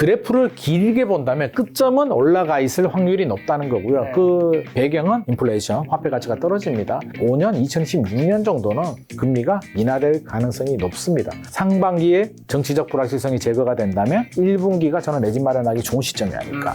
그래프를 길게 본다면 끝점은 올라가 있을 확률이 높다는 거고요. 그 배경은 인플레이션, 화폐 가치가 떨어집니다. 5년, 2016년 정도는 금리가 인하될 가능성이 높습니다. 상반기에 정치적 불확실성이 제거가 된다면 1분기가 저는 내 집 마련하기 좋은 시점이 아닐까.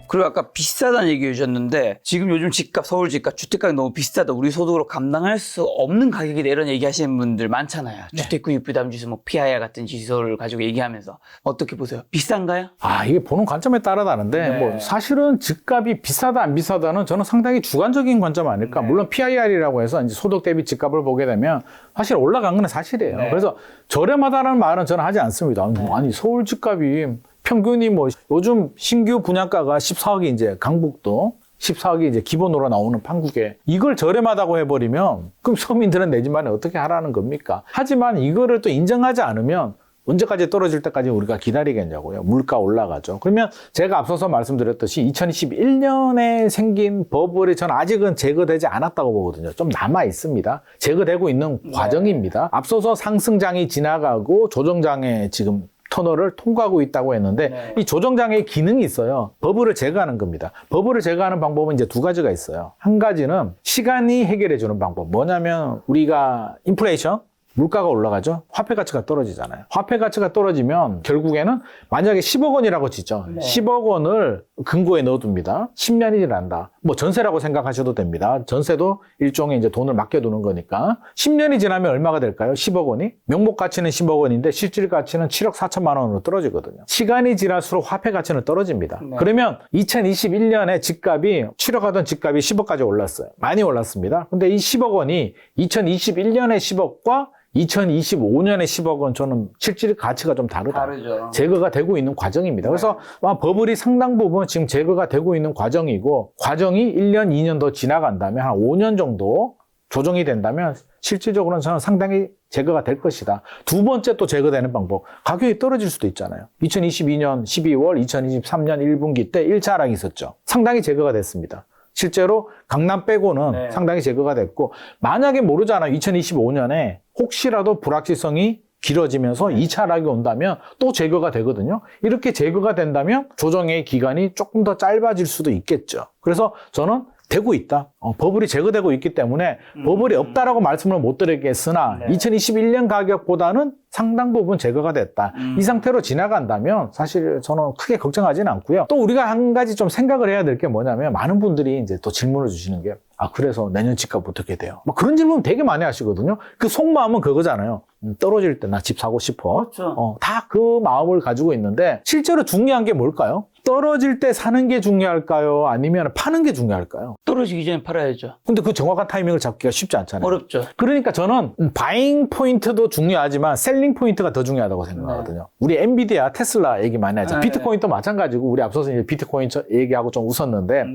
그리고 아까 비싸다는 얘기 해주셨는데 지금 요즘 집값, 서울 집값, 주택가격이 너무 비싸다. 우리 소득으로 감당할 수 없는 가격이다. 이런 얘기 하시는 분들 많잖아요. 네. 주택구입부담지수, 뭐 PIR 같은 지수를 가지고 얘기하면서 어떻게 보세요? 비싼가요? 이게 보는 관점에 따라 다른데 네. 뭐 사실은 집값이 비싸다 안 비싸다는 저는 상당히 주관적인 관점 아닐까. 네. 물론 PIR이라고 해서 이제 소득 대비 집값을 보게 되면 사실 올라간 건 사실이에요. 네. 그래서 저렴하다는 말은 저는 하지 않습니다. 아니 서울 집값이 평균이 뭐 요즘 신규 분양가가 14억이 이제 강북도 14억이 이제 기본으로 나오는 판국에 이걸 저렴하다고 해버리면 그럼 서민들은 내 집만에 어떻게 하라는 겁니까? 하지만 이거를 또 인정하지 않으면 언제까지 떨어질 때까지 우리가 기다리겠냐고요. 물가 올라가죠. 그러면 제가 앞서서 말씀드렸듯이 2021년에 생긴 버블이 저는 아직은 제거되지 않았다고 보거든요. 좀 남아 있습니다. 제거되고 있는 과정입니다. 앞서서 상승장이 지나가고 조정장에 지금 터널을 통과하고 있다고 했는데 이 조정장의 기능이 있어요. 버블을 제거하는 겁니다. 버블을 제거하는 방법은 이제 두 가지가 있어요. 한 가지는 시간이 해결해 주는 방법. 뭐냐면 우리가 인플레이션, 물가가 올라가죠. 화폐 가치가 떨어지잖아요. 화폐 가치가 떨어지면 결국에는 만약에 10억 원이라고 치죠. 10억 원을 금고에 넣어둡니다. 10년이 지난다. 뭐 전세라고 생각하셔도 됩니다. 전세도 일종의 이제 돈을 맡겨두는 거니까. 10년이 지나면 얼마가 될까요? 10억 원이? 명목 가치는 10억 원인데 실질 가치는 7억 4천만 원으로 떨어지거든요. 시간이 지날수록 화폐 가치는 떨어집니다. 그러면 2021년에 집값이 7억 하던 집값이 10억까지 올랐어요. 많이 올랐습니다. 근데 이 10억 원이 2021년의 10억과 2025년에 10억은 저는 실질 가치가 좀 다르다. 다르죠. 제거가 되고 있는 과정입니다. 그래서 버블이 상당 부분 지금 제거가 되고 있는 과정이고 과정이 1년, 2년 더 지나간다면 한 5년 정도 조정이 된다면 실질적으로는 저는 상당히 제거가 될 것이다. 두 번째 또 제거되는 방법. 가격이 떨어질 수도 있잖아요. 2022년 12월, 2023년 1분기 때 1차 하락이 있었죠. 상당히 제거가 됐습니다. 실제로 강남 빼고는 상당히 제거가 됐고 만약에 모르잖아요. 2025년에 혹시라도 불확실성이 길어지면서 2차 하락이 온다면 또 제거가 되거든요. 이렇게 제거가 된다면 조정의 기간이 조금 더 짧아질 수도 있겠죠. 그래서 저는 되고 있다. 버블이 제거되고 있기 때문에 버블이 없다라고 말씀을 못 드리겠으나 2021년 가격보다는 상당 부분 제거가 됐다. 이 상태로 지나간다면 사실 저는 크게 걱정하지는 않고요. 또 우리가 한 가지 좀 생각을 해야 될 게 뭐냐면 많은 분들이 이제 또 질문을 주시는 게 그래서 내년 집값 어떻게 돼요? 막 그런 질문 되게 많이 하시거든요. 그 속마음은 그거잖아요. 떨어질 때 나 집 사고 싶어. 그렇죠. 다 그 마음을 가지고 있는데 실제로 중요한 게 뭘까요? 떨어질 때 사는 게 중요할까요? 아니면 파는 게 중요할까요? 떨어지기 전에 팔아야죠. 근데 그 정확한 타이밍을 잡기가 쉽지 않잖아요. 어렵죠. 그러니까 저는 바잉 포인트도 중요하지만 셀링 포인트가 더 중요하다고 생각하거든요. 우리 엔비디아, 테슬라 얘기 많이 하죠. 비트코인도 마찬가지고 우리 앞서서 이제 비트코인 얘기하고 좀 웃었는데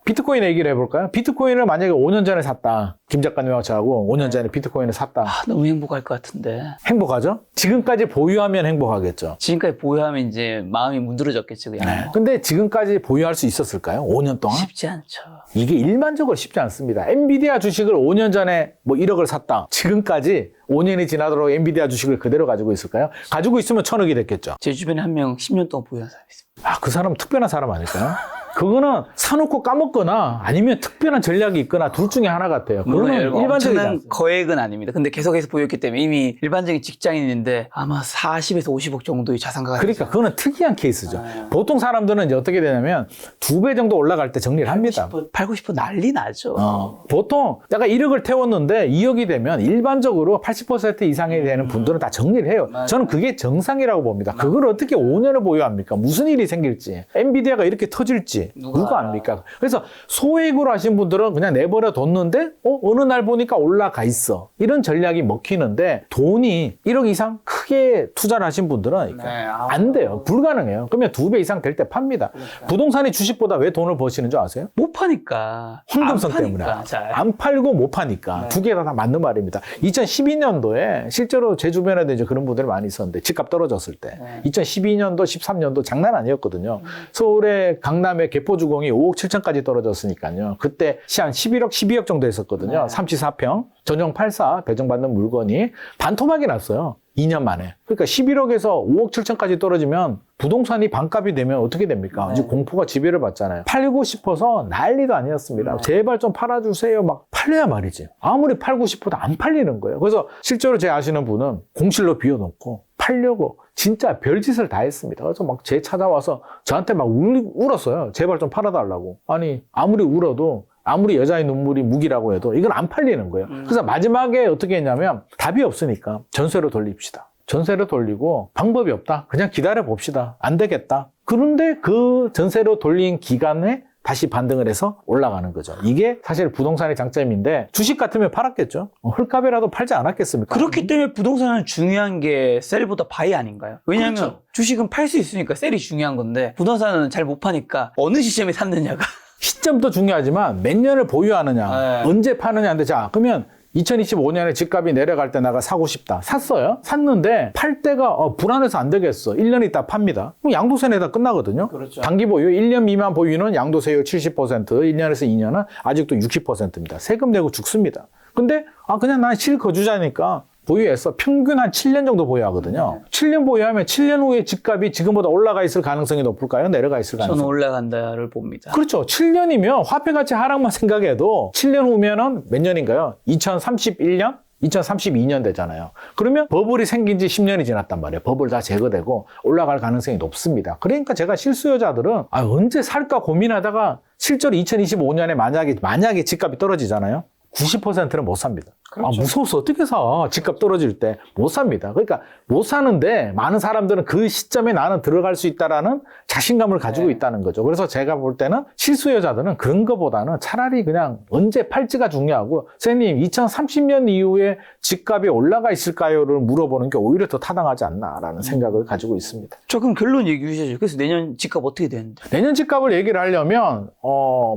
비트코인 얘기를 해볼까요? 비트코인을 만약에 5년 전에 샀다. 김 작가님하고 저하고 5년 전에 비트코인을 샀다. 너무 행복할 것 같은데. 행복하죠? 지금까지 보유하면 행복하겠죠. 지금까지 보유하면 이제 마음이 문드러졌겠죠. 그냥. 근데 지금까지 보유할 수 있었을까요? 5년 동안? 쉽지 않죠. 이게 일반적으로 쉽지 않습니다. 엔비디아 주식을 5년 전에 뭐 1억을 샀다. 지금까지 5년이 지나도록 엔비디아 주식을 그대로 가지고 있을까요? 가지고 있으면 1000억이 됐겠죠. 제 주변에 한 명 10년 동안 보유한 사람이 있습니다. 그 사람은 특별한 사람 아닐까요? 그거는 사놓고 까먹거나 아니면 특별한 전략이 있거나 둘 중에 하나 같아요. 그거는 일반적이지 엄청난 않습니다. 거액은 아닙니다. 근데 계속해서 보였기 때문에 이미 일반적인 직장인인데 아마 40에서 50억 정도의 자산가가 그러니까 그거는 특이한 케이스죠. 보통 사람들은 이제 어떻게 되냐면 2배 정도 올라갈 때 정리를 합니다. 팔고 싶어 난리 나죠. 보통 내가 1억을 태웠는데 2억이 되면 일반적으로 80% 이상이 되는 분들은 다 정리를 해요. 저는 그게 정상이라고 봅니다. 그걸 어떻게 5년을 보유합니까? 무슨 일이 생길지, 엔비디아가 이렇게 터질지 누가 압니까? 그래서 소액으로 하신 분들은 그냥 내버려 뒀는데 어느 날 보니까 올라가 있어. 이런 전략이 먹히는데 돈이 1억 이상 크게 크게 투자를 하신 분들은 안 돼요. 불가능해요. 그러면 2배 이상 될 때 팝니다. 부동산이 주식보다 왜 돈을 버시는 줄 아세요? 못 파니까. 황금성 안 파니까, 때문에. 잘. 안 팔고 못 파니까. 두 개가 다 맞는 말입니다. 2012년도에 실제로 제 주변에도 이제 그런 분들이 많이 있었는데 집값 떨어졌을 때 2012년도, 13년도 장난 아니었거든요. 서울의 강남의 개포주공이 5억 7천까지 떨어졌으니까요. 그때 한 11억, 12억 정도 했었거든요. 34평, 전용 84 배정받는 물건이 반토막이 났어요. 2년 만에. 그러니까 11억에서 5억 7천까지 떨어지면 부동산이 반값이 되면 어떻게 됩니까? 이제 공포가 지배를 받잖아요. 팔고 싶어서 난리도 아니었습니다. 제발 좀 팔아주세요. 막 팔려야 말이지. 아무리 팔고 싶어도 안 팔리는 거예요. 그래서 실제로 제 아시는 분은 공실로 비워놓고 팔려고 진짜 별짓을 다 했습니다. 그래서 막 제 찾아와서 저한테 막 울었어요. 제발 좀 팔아달라고. 아니 아무리 울어도 아무리 여자의 눈물이 무기라고 해도 이건 안 팔리는 거예요. 그래서 마지막에 어떻게 했냐면 답이 없으니까 전세로 돌립시다. 전세로 돌리고 방법이 없다. 그냥 기다려 봅시다. 안 되겠다. 그런데 그 전세로 돌린 기간에 다시 반등을 해서 올라가는 거죠. 이게 사실 부동산의 장점인데 주식 같으면 팔았겠죠. 헐값이라도 팔지 않았겠습니까? 그렇기 때문에 부동산은 중요한 게 셀보다 바이 아닌가요? 왜냐하면 그렇죠. 주식은 팔 수 있으니까 셀이 중요한 건데 부동산은 잘 못 파니까 어느 시점에 샀느냐가. 시점도 중요하지만 몇 년을 보유하느냐, 네. 언제 파느냐인데 자 그러면 2025년에 집값이 내려갈 때 내가 사고 싶다. 샀어요. 샀는데 팔 때가 불안해서 안 되겠어. 1년 있다 팝니다. 그럼 양도세 내다 끝나거든요. 그렇죠. 단기 보유, 1년 미만 보유는 양도세율 70%, 1년에서 2년은 아직도 60%입니다. 세금 내고 죽습니다. 근데 그냥 난 실거주자니까 보유해서 평균 한 7년 정도 보유하거든요. 7년 보유하면 7년 후에 집값이 지금보다 올라가 있을 가능성이 높을까요? 내려가 있을 가능성이? 저는 올라간다를 봅니다. 그렇죠. 7년이면 화폐가치 하락만 생각해도 7년 후면은 몇 년인가요? 2031년? 2032년 되잖아요. 그러면 버블이 생긴 지 10년이 지났단 말이에요. 버블 다 제거되고 올라갈 가능성이 높습니다. 그러니까 제가 실수요자들은 언제 살까 고민하다가 실제로 2025년에 만약에 집값이 떨어지잖아요. 90%는 못 삽니다. 그렇죠. 무서워서 어떻게 사? 집값 떨어질 때 못 삽니다. 그러니까 못 사는데 많은 사람들은 그 시점에 나는 들어갈 수 있다라는 자신감을 가지고 있다는 거죠. 그래서 제가 볼 때는 실수요자들은 그런 거보다는 차라리 그냥 언제 팔지가 중요하고 선생님 2030년 이후에 집값이 올라가 있을까요를 물어보는 게 오히려 더 타당하지 않나라는 생각을 가지고 있습니다. 조금 결론 얘기해 주셔야죠. 그래서 내년 집값 어떻게 되는데? 내년 집값을 얘기를 하려면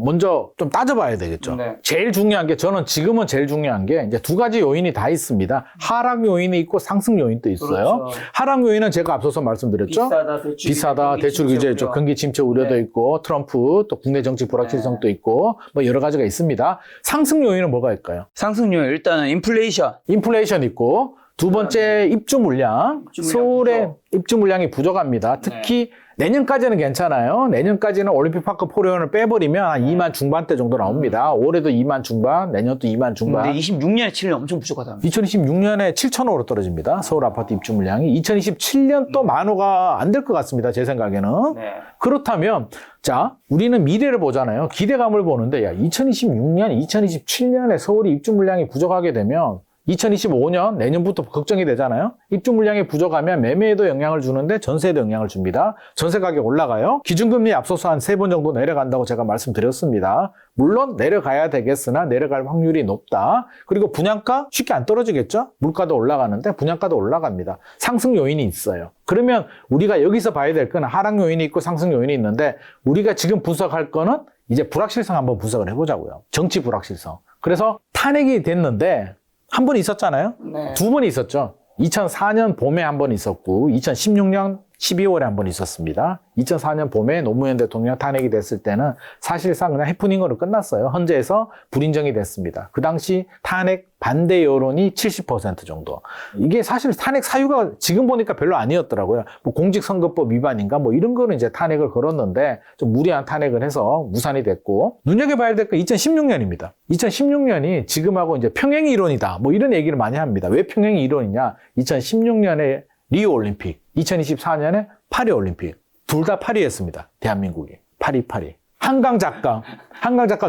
먼저 좀 따져봐야 되겠죠. 네. 제일 중요한 게 저는 지금은 제일 중요한 게 이제 두 가지 요인이 다 있습니다. 하락 요인이 있고 상승 요인도 있어요. 그렇죠. 하락 요인은 제가 앞서서 말씀드렸죠. 비싸다, 대출 규제, 경기 침체 우려도 네. 있고 트럼프 또 국내 정치 불확실성도 있고 뭐 여러 가지가 있습니다. 상승 요인은 뭐가 있을까요? 상승률 일단은 인플레이션 있고 두 번째 입주 물량. 서울의 입주 물량이 부족합니다. 특히 내년까지는 괜찮아요. 내년까지는 올림픽파크 포레온을 빼버리면 한 2만 중반대 정도 나옵니다. 올해도 2만 중반, 내년도 2만 중반. 근데 26년에 7년 엄청 부족하다. 2026년에 7,000호로 떨어집니다. 서울 아파트 입주 물량이. 2027년 또 만호가 안 될 것 같습니다. 제 생각에는. 네. 그렇다면 자, 우리는 미래를 보잖아요. 기대감을 보는데 2026년, 2027년에 서울이 입주 물량이 부족하게 되면 2025년 내년부터 걱정이 되잖아요. 입주 물량이 부족하면 매매에도 영향을 주는데 전세에도 영향을 줍니다. 전세 가격 올라가요. 기준금리 앞서서 한 3번 정도 내려간다고 제가 말씀드렸습니다. 물론 내려가야 되겠으나 내려갈 확률이 높다. 그리고 분양가 쉽게 안 떨어지겠죠? 물가도 올라가는데 분양가도 올라갑니다. 상승 요인이 있어요. 그러면 우리가 여기서 봐야 될 거는 하락 요인이 있고 상승 요인이 있는데 우리가 지금 분석할 거는 이제 불확실성 한번 분석을 해보자고요. 정치 불확실성. 그래서 탄핵이 됐는데 한 번 있었잖아요. 네. 두 번 있었죠. 2004년 봄에 한 번 있었고 2016년 12월에 한 번 있었습니다. 2004년 봄에 노무현 대통령 탄핵이 됐을 때는 사실상 그냥 해프닝으로 끝났어요. 헌재에서 불인정이 됐습니다. 그 당시 탄핵 반대 여론이 70% 정도. 이게 사실 탄핵 사유가 지금 보니까 별로 아니었더라고요. 뭐 공직선거법 위반인가 뭐 이런 거는 이제 탄핵을 걸었는데 좀 무리한 탄핵을 해서 무산이 됐고 눈여겨봐야 될 건 2016년입니다. 2016년이 지금하고 이제 평행 이론이다. 뭐 이런 얘기를 많이 합니다. 왜 평행 이론이냐? 2016년에 리우 올림픽, 2024년에 파리 올림픽. 둘 다 파리였습니다. 대한민국이. 파리. 한강 작가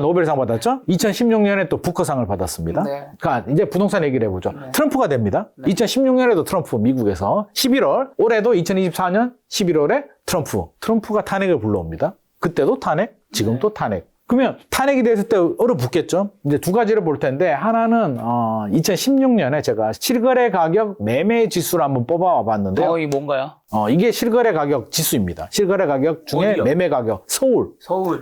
노벨상 받았죠? 2016년에 또 부커상을 받았습니다. 네. 그러니까 이제 부동산 얘기를 해보죠. 트럼프가 됩니다. 2016년에도 트럼프 미국에서 11월, 올해도 2024년 11월에 트럼프가 탄핵을 불러옵니다. 그때도 탄핵, 지금도 탄핵. 그러면 탄핵이 됐을 때 얼어붙겠죠. 이제 두 가지를 볼 텐데 하나는 2016년에 제가 실거래 가격 매매 지수를 한번 뽑아와 봤는데요. 이게 뭔가요? 이게 실거래 가격 지수입니다. 실거래 가격 중에 어디요? 매매 가격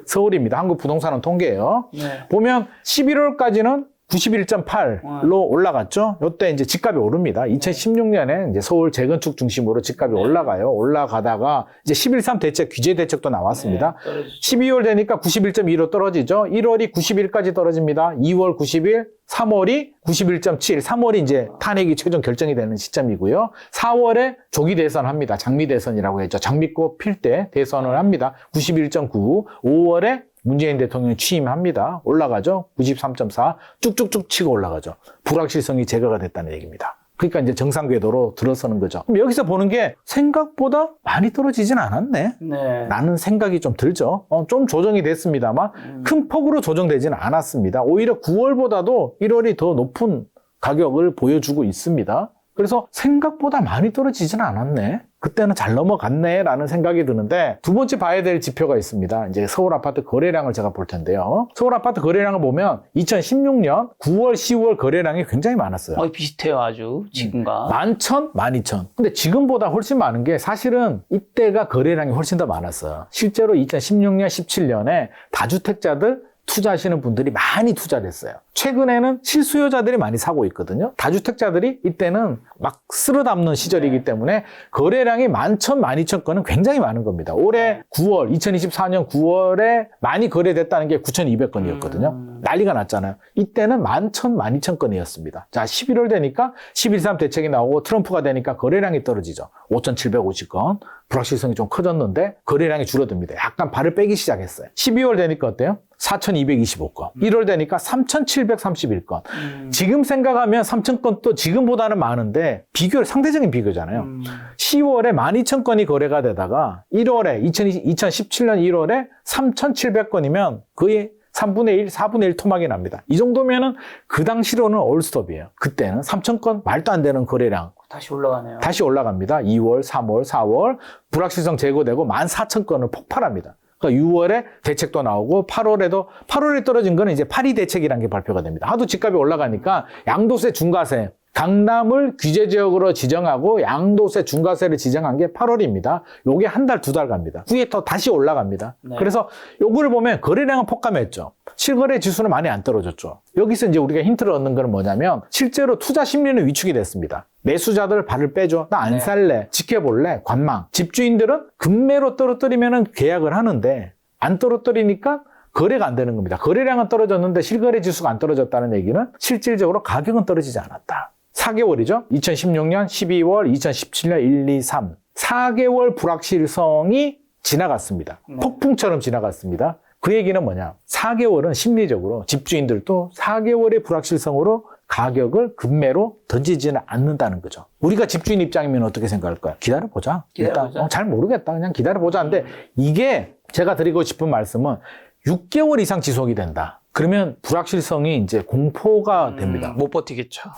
서울입니다. 한국 부동산원 통계예요. 네. 보면 11월까지는 91.8로 올라갔죠. 이때 이제 집값이 오릅니다. 2016년에 이제 서울 재건축 중심으로 집값이 올라가요. 올라가다가 이제 11.3 대책, 규제 대책도 나왔습니다. 12월 되니까 91.2로 떨어지죠. 1월이 91까지 떨어집니다. 2월 91, 3월이 91.7, 3월이 이제 탄핵이 최종 결정이 되는 시점이고요. 4월에 조기 대선합니다. 장미 대선이라고 했죠. 장미꽃 필 때 대선을 합니다. 91.9, 5월에 문재인 대통령이 취임합니다. 올라가죠. 93.4 쭉쭉쭉 치고 올라가죠. 불확실성이 제거가 됐다는 얘기입니다. 그러니까 이제 정상 궤도로 들어서는 거죠. 그럼 여기서 보는 게 생각보다 많이 떨어지진 않았네. 네. 라는 생각이 좀 들죠. 좀 조정이 됐습니다만 큰 폭으로 조정되지는 않았습니다. 오히려 9월보다도 1월이 더 높은 가격을 보여주고 있습니다. 그래서 생각보다 많이 떨어지지는 않았네. 그때는 잘 넘어갔네 라는 생각이 드는데 두 번째 봐야 될 지표가 있습니다. 이제 서울 아파트 거래량을 제가 볼 텐데요. 서울 아파트 거래량을 보면 2016년 9월, 10월 거래량이 굉장히 많았어요. 비슷해요, 아주 지금과. 11,000, 12,000. 근데 지금보다 훨씬 많은 게 사실은 이때가 거래량이 훨씬 더 많았어요. 실제로 2016년, 17년에 다주택자들 투자하시는 분들이 많이 투자를 했어요. 최근에는 실수요자들이 많이 사고 있거든요. 다주택자들이 이때는 막 쓸어 담는 시절이기 때문에 거래량이 11,000, 12,000건은 굉장히 많은 겁니다. 올해 9월, 2024년 9월에 많이 거래됐다는 게 9,200건이었거든요. 난리가 났잖아요. 이때는 11,000, 12,000건이었습니다. 자, 11월 되니까 11.3 대책이 나오고 트럼프가 되니까 거래량이 떨어지죠. 5,750건. 불확실성이 좀 커졌는데 거래량이 줄어듭니다. 약간 발을 빼기 시작했어요. 12월 되니까 어때요? 4,225건. 1월 되니까 3,731건. 지금 생각하면 3,000건 또 지금보다는 많은데 상대적인 비교잖아요. 10월에 12,000건이 거래가 되다가 1월에 2017년 1월에 3,700건이면 거의 3분의 1, 4분의 1 토막이 납니다. 이 정도면은 그 당시로는 올스톱이에요. 그때는 3,000건 말도 안 되는 거래량. 다시 올라가네요. 다시 올라갑니다. 2월, 3월, 4월 불확실성 제거되고 14,000건을 폭발합니다. 그러니까 6월에 대책도 나오고 8월에 떨어진 거는 이제 8.2 대책이라는 게 발표가 됩니다. 하도 집값이 올라가니까 양도세, 중과세, 강남을 규제지역으로 지정하고 양도세, 중과세를 지정한 게 8월입니다. 요게 한 달, 두 달 갑니다. 후에 또 다시 올라갑니다. 네. 그래서 요거를 보면 거래량은 폭감했죠. 실거래 지수는 많이 안 떨어졌죠. 여기서 이제 우리가 힌트를 얻는 건 뭐냐면 실제로 투자 심리는 위축이 됐습니다. 매수자들 발을 빼줘. 나 안 살래. 지켜볼래. 관망. 집주인들은 급매로 떨어뜨리면 계약을 하는데 안 떨어뜨리니까 거래가 안 되는 겁니다. 거래량은 떨어졌는데 실거래 지수가 안 떨어졌다는 얘기는 실질적으로 가격은 떨어지지 않았다. 4개월이죠. 2016년 12월, 2017년 1, 2, 3. 4개월 불확실성이 지나갔습니다. 폭풍처럼 지나갔습니다. 그 얘기는 뭐냐? 4개월은 심리적으로 집주인들도 4개월의 불확실성으로 가격을 급매로 던지지는 않는다는 거죠. 우리가 집주인 입장이면 어떻게 생각할까요? 기다려보자. 일단 잘 모르겠다. 그냥 기다려보자. 근데 이게 제가 드리고 싶은 말씀은 6개월 이상 지속이 된다. 그러면 불확실성이 이제 공포가 됩니다. 못 버티겠죠.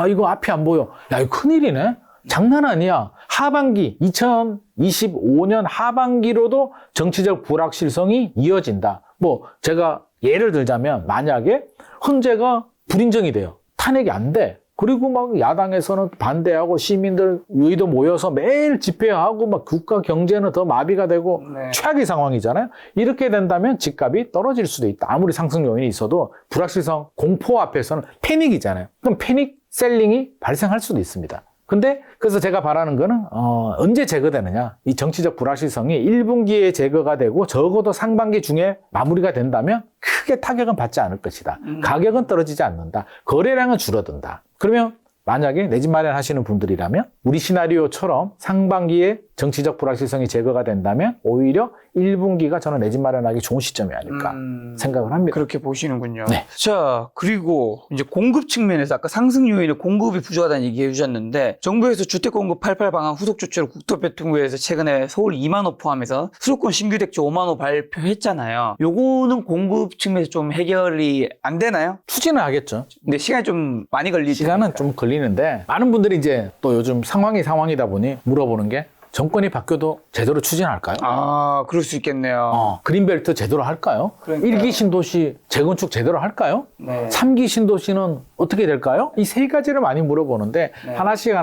이거 앞이 안 보여. 야, 이거 큰일이네? 장난 아니야. 하반기, 2025년 하반기로도 정치적 불확실성이 이어진다. 제가 예를 들자면, 만약에 헌재가 불인정이 돼요. 탄핵이 안 돼. 그리고 막 야당에서는 반대하고 시민들 의도 모여서 매일 집회하고 막 국가 경제는 더 마비가 되고 최악의 상황이잖아요. 이렇게 된다면 집값이 떨어질 수도 있다. 아무리 상승 요인이 있어도 불확실성, 공포 앞에서는 패닉이잖아요. 그럼 패닉 셀링이 발생할 수도 있습니다. 근데 그래서 제가 바라는 거는 언제 제거되느냐. 이 정치적 불확실성이 1분기에 제거가 되고 적어도 상반기 중에 마무리가 된다면 크게 타격은 받지 않을 것이다. 가격은 떨어지지 않는다. 거래량은 줄어든다. 그러면 만약에 내 집 마련하시는 분들이라면 우리 시나리오처럼 상반기에 정치적 불확실성이 제거가 된다면 오히려 1분기가 저는 내 집 마련하기 좋은 시점이 아닐까 생각을 합니다. 그렇게 보시는군요. 네. 자, 그리고 이제 공급 측면에서 아까 상승 요인은 공급이 부족하다는 얘기해 주셨는데 정부에서 주택공급 88 방안 후속 조치로 국토교통부에서 최근에 서울 2만 호 포함해서 수도권 신규 대책 5만 호 발표했잖아요. 요거는 공급 측면에서 좀 해결이 안 되나요? 추진은 하겠죠. 근데 시간이 좀 많이 걸리지 시간은 좀 걸리는데 많은 분들이 이제 또 요즘 상황이다 보니 물어보는 게 정권이 바뀌어도 제대로 추진할까요? 아, 그럴 수 있겠네요. 그린벨트 제대로 할까요? 그러니까요. 1기 신도시 재건축 제대로 할까요? 네. 3기 신도시는 어떻게 될까요? 이 세 가지를 많이 물어보는데 네. 하나씩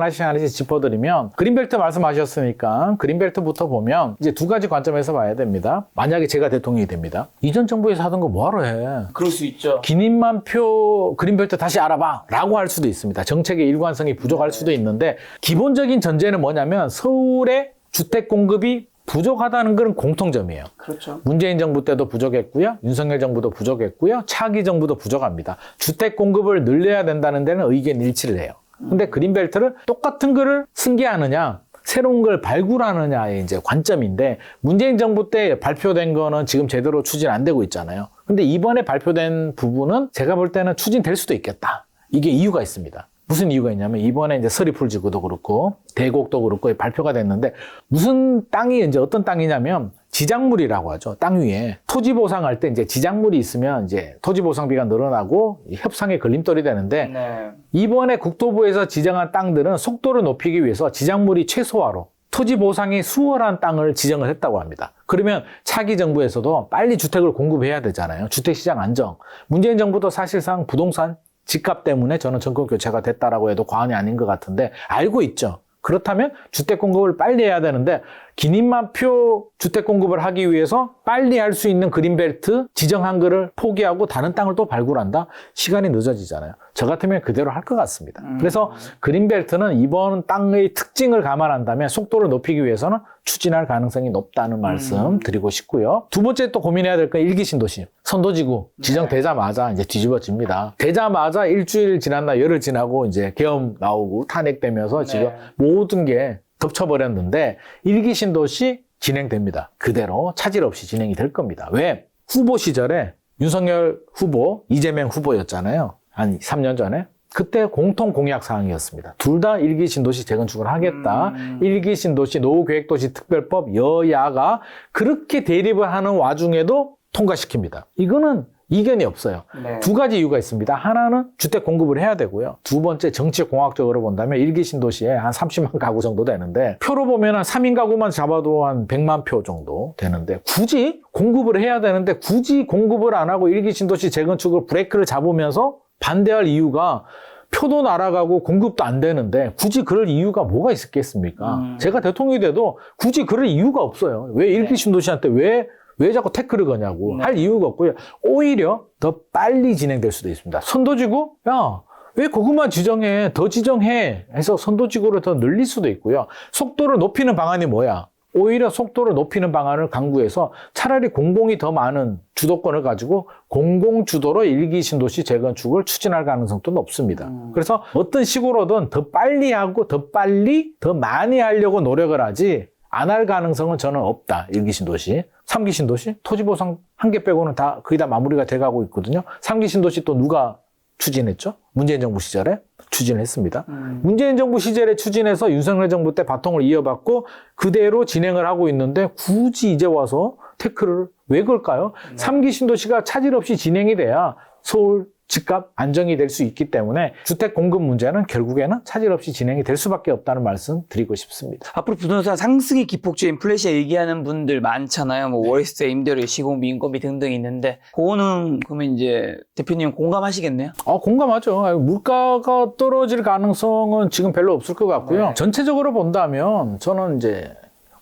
짚어드리면 그린벨트 말씀하셨으니까 그린벨트부터 보면 이제 두 가지 관점에서 봐야 됩니다. 만약에 제가 대통령이 됩니다. 이전 정부에서 하던 거 뭐하러 해? 그럴 수 있죠. 기님만표 그린벨트 다시 알아봐 라고 할 수도 있습니다. 정책의 일관성이 부족할 수도 있는데 기본적인 전제는 뭐냐면 서울의 주택 공급이 부족하다는 건 공통점이에요. 그렇죠. 문재인 정부 때도 부족했고요. 윤석열 정부도 부족했고요. 차기 정부도 부족합니다. 주택 공급을 늘려야 된다는 데는 의견 일치를 해요. 근데 그린벨트를 똑같은 거를 승계하느냐 새로운 걸 발굴하느냐의 이제 관점인데 문재인 정부 때 발표된 거는 지금 제대로 추진 안 되고 있잖아요. 근데 이번에 발표된 부분은 제가 볼 때는 추진될 수도 있겠다. 이게 이유가 있습니다. 무슨 이유가 있냐면 이번에 이제 서리풀지구도 그렇고 대곡도 그렇고 발표가 됐는데 무슨 땅이 이제 어떤 땅이냐면 지작물이라고 하죠. 땅 위에 토지 보상할 때 이제 지작물이 있으면 이제 토지 보상비가 늘어나고 협상의 걸림돌이 되는데 네. 이번에 국토부에서 지정한 땅들은 속도를 높이기 위해서 지작물이 최소화로 토지 보상이 수월한 땅을 지정을 했다고 합니다. 그러면 차기 정부에서도 빨리 주택을 공급해야 되잖아요. 주택시장 안정. 문재인 정부도 사실상 부동산 집값 때문에 저는 정권 교체가 됐다라고 해도 과언이 아닌 것 같은데 알고 있죠. 그렇다면 주택 공급을 빨리 해야 되는데 기님만표 주택 공급을 하기 위해서 빨리 할 수 있는 그린벨트 지정한 거를 포기하고 다른 땅을 또 발굴한다? 시간이 늦어지잖아요. 저 같으면 그대로 할 것 같습니다. 그래서 그린벨트는 이번 땅의 특징을 감안한다면 속도를 높이기 위해서는 추진할 가능성이 높다는 말씀 드리고 싶고요. 두 번째 또 고민해야 될 건 1기 신도시. 선도지구 지정되자마자 이제 뒤집어집니다. 되자마자 일주일 지났나 열흘 지나고 이제 계엄 나오고 탄핵되면서 지금 모든 게 덮쳐버렸는데 1기 신도시 진행됩니다. 그대로 차질 없이 진행이 될 겁니다. 왜? 후보 시절에 윤석열 후보, 이재명 후보였잖아요. 한 3년 전에. 그때 공통 공약 사항이었습니다. 둘 다 1기 신도시 재건축을 하겠다. 1기 신도시 노후계획도시 특별법 여야가 그렇게 대립을 하는 와중에도 통과시킵니다. 이거는 이견이 없어요. 네. 두 가지 이유가 있습니다. 하나는 주택 공급을 해야 되고요. 두 번째 정치공학적으로 본다면 1기 신도시에 한 30만 가구 정도 되는데 표로 보면 한 3인 가구만 잡아도 한 100만 표 정도 되는데 굳이 공급을 해야 되는데 굳이 공급을 안 하고 1기 신도시 재건축을 브레이크를 잡으면서 반대할 이유가 표도 날아가고 공급도 안 되는데 굳이 그럴 이유가 뭐가 있겠습니까? 제가 대통령이 돼도 굳이 그럴 이유가 없어요. 왜 1기 신도시한테 왜 자꾸 태클을 거냐고 할 이유가 없고요. 오히려 더 빨리 진행될 수도 있습니다. 선도지구? 야, 왜 그것만 지정해? 더 지정해. 해서 선도지구를 더 늘릴 수도 있고요. 속도를 높이는 방안이 뭐야? 오히려 속도를 높이는 방안을 강구해서 차라리 공공이 더 많은 주도권을 가지고 공공주도로 1기 신도시 재건축을 추진할 가능성도 높습니다. 그래서 어떤 식으로든 더 빨리 하고 더 빨리 더 많이 하려고 노력을 하지 안 할 가능성은 저는 없다. 1기 신도시. 3기 신도시? 토지보상 한 개 빼고는 다 거의 다 마무리가 돼가고 있거든요. 3기 신도시 또 누가 추진했죠? 문재인 정부 시절에 추진을 했습니다. 문재인 정부 시절에 추진해서 윤석열 정부 때 바통을 이어받고 그대로 진행을 하고 있는데 굳이 이제 와서 태클을 왜 걸까요? 3기 신도시가 차질 없이 진행이 돼야 서울 집값 안정이 될 수 있기 때문에 주택 공급 문제는 결국에는 차질 없이 진행이 될 수밖에 없다는 말씀 드리고 싶습니다. 앞으로 부동산 상승이 기폭제 인플레이션 얘기하는 분들 많잖아요. 뭐 월세, 임대료, 시공비, 인건비 등등 있는데 그거는 그러면 이제 대표님 공감하시겠네요? 공감하죠. 물가가 떨어질 가능성은 지금 별로 없을 것 같고요. 네. 전체적으로 본다면 저는 이제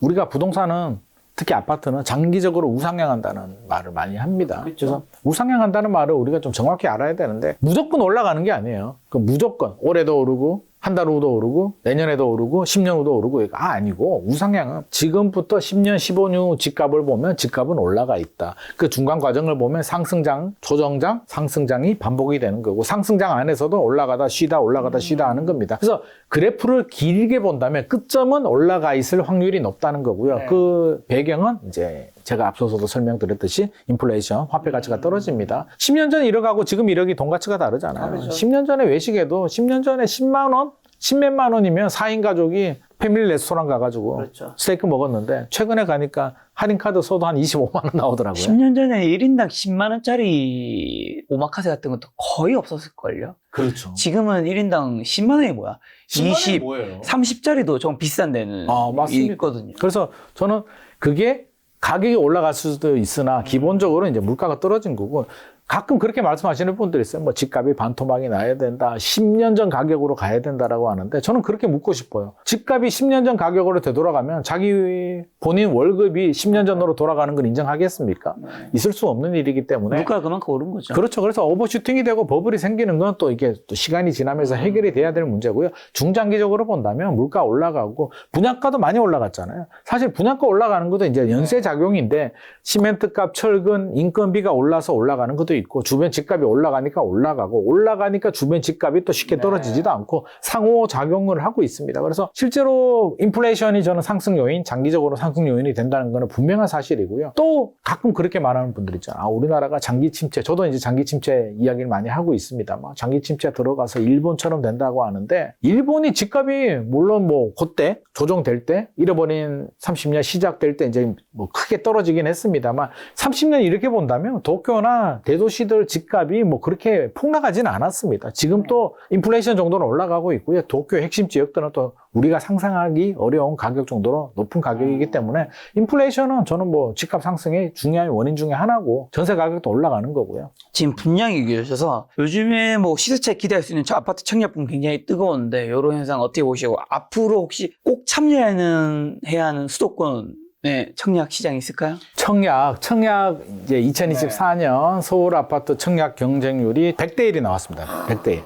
우리가 부동산은 특히 아파트는 장기적으로 우상향한다는 말을 많이 합니다. 그렇죠. 그래서 우상향한다는 말을 우리가 좀 정확히 알아야 되는데 무조건 올라가는 게 아니에요. 그 무조건 올해도 오르고 한 달 후도 오르고 내년에도 오르고 10년 후도 오르고 이거 아니고 우상향은 지금부터 10년, 15년 후 집값을 보면 집값은 올라가 있다. 그 중간 과정을 보면 상승장, 조정장, 상승장이 반복이 되는 거고 상승장 안에서도 올라가다 쉬다 올라가다 쉬다 하는 겁니다. 그래서 그래프를 길게 본다면 끝점은 올라가 있을 확률이 높다는 거고요. 네. 그 배경은 이제 제가 앞서서도 설명드렸듯이 인플레이션, 화폐 가치가 떨어집니다. 10년 전 1억 하고 지금 1억이 돈 가치가 다르잖아요. 다르죠. 10년 전에 외식에도 10년 전에 10만 원? 10몇만 원이면 4인 가족이 패밀리 레스토랑 가가지고 그렇죠. 스테이크 먹었는데 최근에 가니까 할인 카드 써도 한 25만 원 나오더라고요. 10년 전에 1인당 10만 원짜리 오마카세 같은 것도 거의 없었을걸요. 그렇죠. 지금은 1인당 10만 원이 뭐야? 20, 뭐예요? 30짜리도 좀 비싼 데는 맞습니다. 있거든요. 그래서 저는 그게 가격이 올라갈 수도 있으나 기본적으로 이제 물가가 떨어진 거고 가끔 그렇게 말씀하시는 분들이 있어요. 뭐 집값이 반토막이 나야 된다. 10년 전 가격으로 가야 된다라고 하는데 저는 그렇게 묻고 싶어요. 집값이 10년 전 가격으로 되돌아가면 자기 본인 월급이 10년 전으로 돌아가는 걸 인정하겠습니까? 있을 수 없는 일이기 때문에. 물가가 그만큼 오른 거죠. 그렇죠. 그래서 오버슈팅이 되고 버블이 생기는 건 또 이게 또 시간이 지나면서 해결이 돼야 될 문제고요. 중장기적으로 본다면 물가 올라가고 분양가도 많이 올라갔잖아요. 사실 분양가 올라가는 것도 이제 연쇄 작용인데 시멘트값, 철근, 인건비가 올라서 올라가는 것도 있고 주변 집값이 올라가니까 올라가니까 주변 집값이 또 쉽게 떨어지지도 않고 상호작용을 하고 있습니다. 그래서 실제로 인플레이션이 저는 상승 요인, 장기적으로 상승 요인이 된다는 것은 분명한 사실이고요. 또 가끔 그렇게 말하는 분들 있잖아요. 우리나라가 장기 침체, 저도 이제 장기 침체 이야기를 많이 하고 있습니다만 장기 침체 들어가서 일본처럼 된다고 하는데 일본이 집값이 물론 뭐 그때 조정될 때 잃어버린 30년 시작될 때 이제 뭐 크게 떨어지긴 했습니다만 30년 이렇게 본다면 도쿄나 대도시들 집값이 뭐 그렇게 폭락하지는 않았습니다. 지금 또 인플레이션 정도는 올라가고 있고요. 도쿄 핵심 지역들은 또 우리가 상상하기 어려운 가격 정도로 높은 가격이기 때문에 인플레이션은 저는 뭐 집값 상승의 중요한 원인 중에 하나고 전세 가격도 올라가는 거고요. 지금 분양이 계셔서 요즘에 뭐 시세차익 기대할 수 있는 저 아파트 청약분 굉장히 뜨거운데 이런 현상 어떻게 보시고 앞으로 혹시 꼭 참여해야 하는 수도권의 청약 시장이 있을까요? 청약 이제 2024년 서울 아파트 청약 경쟁률이 100대 1이 나왔습니다. 100대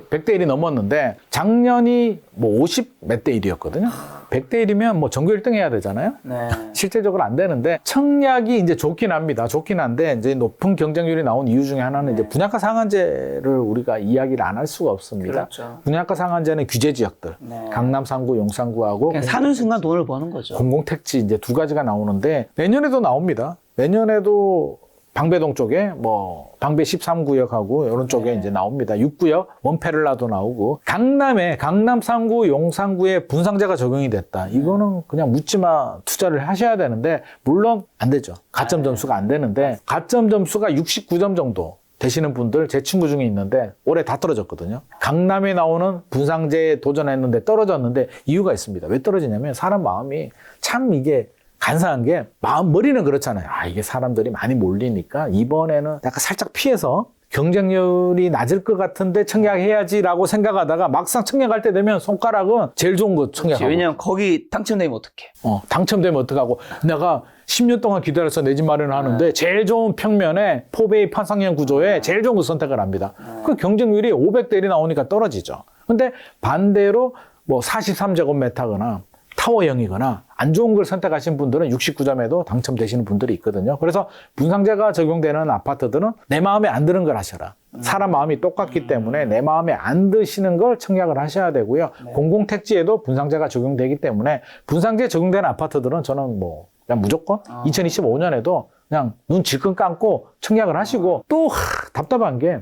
1이 넘었는데 작년이 뭐 50 몇 대 1이었거든요. 100대 1이면 뭐 전국 1등 해야 되잖아요. 네. 실제적으로 안 되는데 청약이 이제 좋긴 합니다. 좋긴 한데 이제 높은 경쟁률이 나온 이유 중에 하나는 이제 분양가 상한제를 우리가 이야기를 안 할 수가 없습니다. 그렇죠. 분양가 상한제는 규제 지역들, 네. 강남 3구, 용산구하고 그냥 사는 순간 돈을 버는 거죠. 공공택지 이제 두 가지가 나오는데 내년에도 나옵니다. 내년에도 방배동 쪽에 뭐 방배 13구역하고 이런 쪽에 이제 나옵니다. 6구역 원페를라도 나오고 강남에 강남 3구, 용산구에 분상제가 적용이 됐다. 이거는 그냥 묻지마 투자를 하셔야 되는데 물론 안 되죠. 가점 점수가 안 되는데 가점 점수가 69점 정도 되시는 분들 제 친구 중에 있는데 올해 다 떨어졌거든요. 강남에 나오는 분상제에 도전했는데 떨어졌는데 이유가 있습니다. 왜 떨어지냐면 사람 마음이 참 이게 간사한 게 머리는 그렇잖아요. 이게 사람들이 많이 몰리니까 이번에는 약간 살짝 피해서 경쟁률이 낮을 것 같은데 청약해야지라고 생각하다가 막상 청약할 때 되면 손가락은 제일 좋은 거 청약하고. 왜냐면 거기 당첨되면 어떡해. 당첨되면 어떡하고. 내가 10년 동안 기다려서 내 집 마련을 하는데 제일 좋은 평면에 포베이 판상형 구조에 제일 좋은 거 선택을 합니다. 그 경쟁률이 500대 1이 나오니까 떨어지죠. 근데 반대로 뭐 43제곱미터거나 타워형이거나 안 좋은 걸 선택하신 분들은 69점에도 당첨되시는 분들이 있거든요. 그래서 분상제가 적용되는 아파트들은 내 마음에 안 드는 걸 하셔라. 사람 마음이 똑같기 때문에 내 마음에 안 드시는 걸 청약을 하셔야 되고요. 공공택지에도 분상제가 적용되기 때문에 분상제 적용되는 아파트들은 저는 뭐 그냥 무조건 2025년에도 그냥 눈 질끈 감고 청약을 하시고 또 답답한 게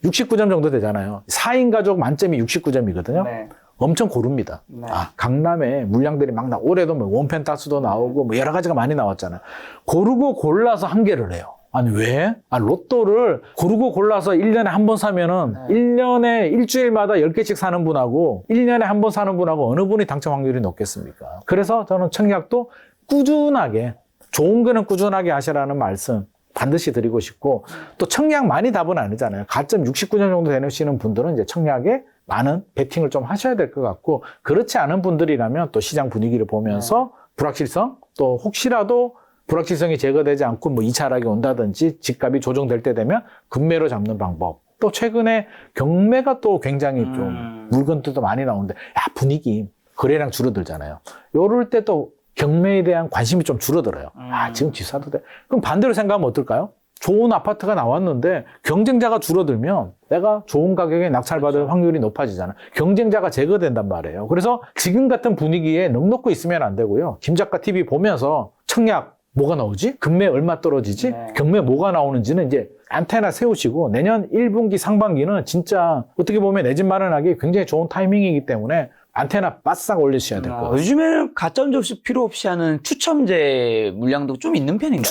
69점 정도 되잖아요. 4인 가족 만점이 69점이거든요. 네. 엄청 고릅니다. 네. 강남에 물량들이 막 올해도 뭐 원펜타스도 나오고 뭐 여러 가지가 많이 나왔잖아요. 고르고 골라서 한 개를 해요. 아니 왜? 로또를 고르고 골라서 1년에 한 번 사면은 1년에 일주일마다 10개씩 사는 분하고 1년에 한 번 사는 분하고 어느 분이 당첨 확률이 높겠습니까? 그래서 저는 청약도 꾸준하게 좋은 거는 꾸준하게 하시라는 말씀 반드시 드리고 싶고 또 청약 많이 답은 아니잖아요. 가점 69점 정도 되시는 분들은 이제 청약에 많은 베팅을 좀 하셔야 될 것 같고 그렇지 않은 분들이라면 또 시장 분위기를 보면서 불확실성 또 혹시라도 불확실성이 제거되지 않고 뭐 2차 하락이 온다든지 집값이 조정될 때 되면 급매로 잡는 방법 또 최근에 경매가 또 굉장히 좀 물건들도 많이 나오는데 분위기 거래량 줄어들잖아요. 요럴 때 또 경매에 대한 관심이 좀 줄어들어요. 지금 집 사도 돼. 그럼 반대로 생각하면 어떨까요? 좋은 아파트가 나왔는데 경쟁자가 줄어들면 내가 좋은 가격에 낙찰받을 확률이 높아지잖아. 경쟁자가 제거된단 말이에요. 그래서 지금 같은 분위기에 넋놓고 있으면 안 되고요. 김작가 TV 보면서 청약 뭐가 나오지? 금매 얼마 떨어지지? 경매 뭐가 나오는지는 이제 안테나 세우시고 내년 1분기 상반기는 진짜 어떻게 보면 내 집 마련하기 굉장히 좋은 타이밍이기 때문에 안테나 바싹 올리셔야 될 것 같아요. 요즘에는 가점 접수 필요 없이 하는 추첨제 물량도 좀 있는 편인가요?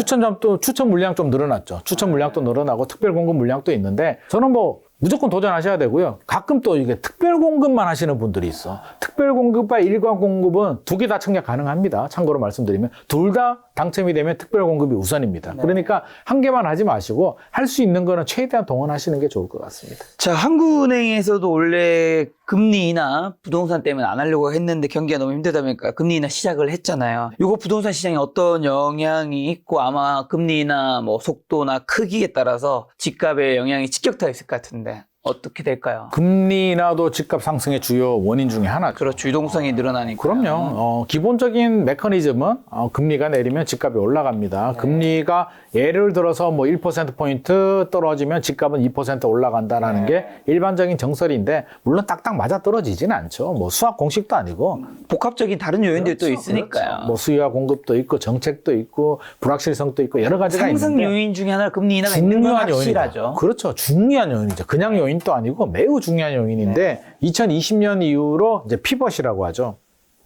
추천 물량 좀 늘어났죠. 추천 물량도 늘어나고 특별 공급 물량도 있는데 저는 뭐 무조건 도전하셔야 되고요. 가끔 또 이게 특별 공급만 하시는 분들이 있어. 특별 공급과 일괄 공급은 두 개 다 청약 가능합니다. 참고로 말씀드리면 둘 다 당첨이 되면 특별 공급이 우선입니다. 네. 그러니까 한 개만 하지 마시고 할 수 있는 거는 최대한 동원하시는 게 좋을 것 같습니다. 자, 한국은행에서도 원래 금리 인하 부동산 때문에 안 하려고 했는데 경기가 너무 힘들다 보니까 금리 인하 시작을 했잖아요. 이거 부동산 시장에 어떤 영향이 있고 아마 금리 인하 뭐 속도나 크기에 따라서 집값에 영향이 직격탄 있을 것 같은데 어떻게 될까요? 금리 인하도 집값 상승의 주요 원인 중에 하나죠. 그렇죠. 유동성이 늘어나니까. 그럼요. 기본적인 메커니즘은 금리가 내리면 집값이 올라갑니다. 금리가 예를 들어서 뭐 1%포인트 떨어지면 집값은 2% 올라간다라는 게 일반적인 정설인데 물론 딱딱 맞아 떨어지지는 않죠. 뭐 수학 공식도 아니고 복합적인 다른 요인들이 또 있으니까요. 뭐 수요와 공급도 있고 정책도 있고 불확실성도 있고 여러 가지가 상승 있는데 요인 중에 하나 금리 인하가 있는 건 중요한 확실하죠. 요인이죠. 그렇죠. 중요한 요인이죠. 그냥 요인도 아니고 매우 중요한 요인인데 2020년 이후로 이제 피벗이라고 하죠.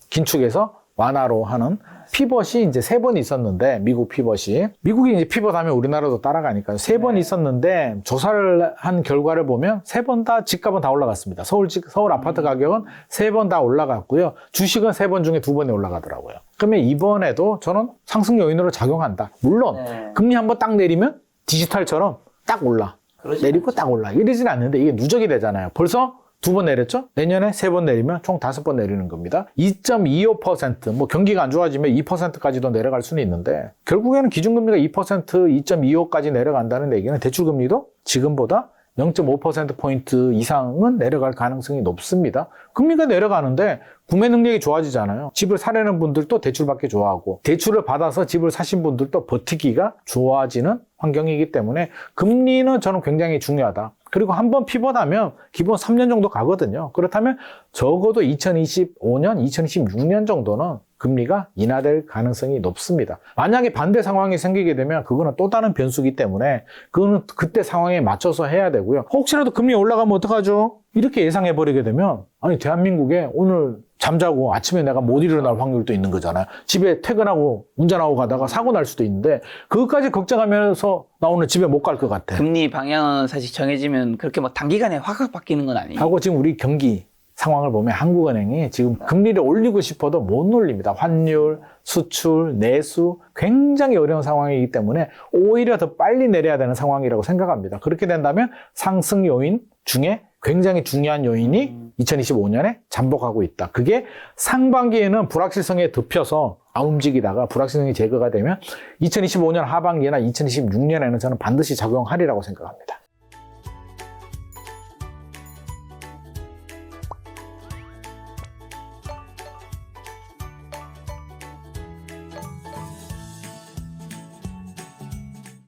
긴축에서 완화로 하는 피벗이 이제 3번 있었는데 미국 피벗이 미국이 이제 피벗하면 우리나라도 따라가니까 3번 있었는데 조사를 한 결과를 보면 3번 다 집값은 다 올라갔습니다. 서울 아파트 가격은 3번 다 올라갔고요. 주식은 3번 중에 2번이 올라가더라고요. 그러면 이번에도 저는 상승 요인으로 작용한다. 물론 금리 한번 딱 내리면 디지털처럼 딱 올라. 내리고 딱 올라. 이러진 않는데 이게 누적이 되잖아요. 벌써 2번 내렸죠? 내년에 3번 내리면 총 5번 내리는 겁니다. 2.25%, 뭐 경기가 안 좋아지면 2%까지도 내려갈 수는 있는데 결국에는 기준금리가 2%, 2.25까지 내려간다는 얘기는 대출금리도 지금보다 0.5%포인트 이상은 내려갈 가능성이 높습니다. 금리가 내려가는데 구매 능력이 좋아지잖아요. 집을 사려는 분들도 대출받기 좋아하고 대출을 받아서 집을 사신 분들도 버티기가 좋아지는 환경이기 때문에 금리는 저는 굉장히 중요하다. 그리고 한번 피벗하면 기본 3년 정도 가거든요. 그렇다면 적어도 2025년, 2026년 정도는 금리가 인하될 가능성이 높습니다. 만약에 반대 상황이 생기게 되면 그거는 또 다른 변수기 때문에 그거는 그때 상황에 맞춰서 해야 되고요. 혹시라도 금리 올라가면 어떡하죠? 이렇게 예상해버리게 되면 아니 대한민국에 오늘 잠자고 아침에 내가 못 일어날 확률도 있는 거잖아요. 집에 퇴근하고 운전하고 가다가 사고 날 수도 있는데 그것까지 걱정하면서 나 오늘 집에 못 갈 것 같아. 금리 방향은 사실 정해지면 그렇게 뭐 단기간에 확 바뀌는 건 아니에요. 하고 지금 우리 경기 상황을 보면 한국은행이 지금 금리를 올리고 싶어도 못 올립니다. 환율, 수출, 내수 굉장히 어려운 상황이기 때문에 오히려 더 빨리 내려야 되는 상황이라고 생각합니다. 그렇게 된다면 상승 요인 중에 굉장히 중요한 요인이 2025년에 잠복하고 있다. 그게 상반기에는 불확실성에 덮여서 안 움직이다가 불확실성이 제거가 되면 2025년 하반기나 2026년에는 저는 반드시 작용하리라고 생각합니다.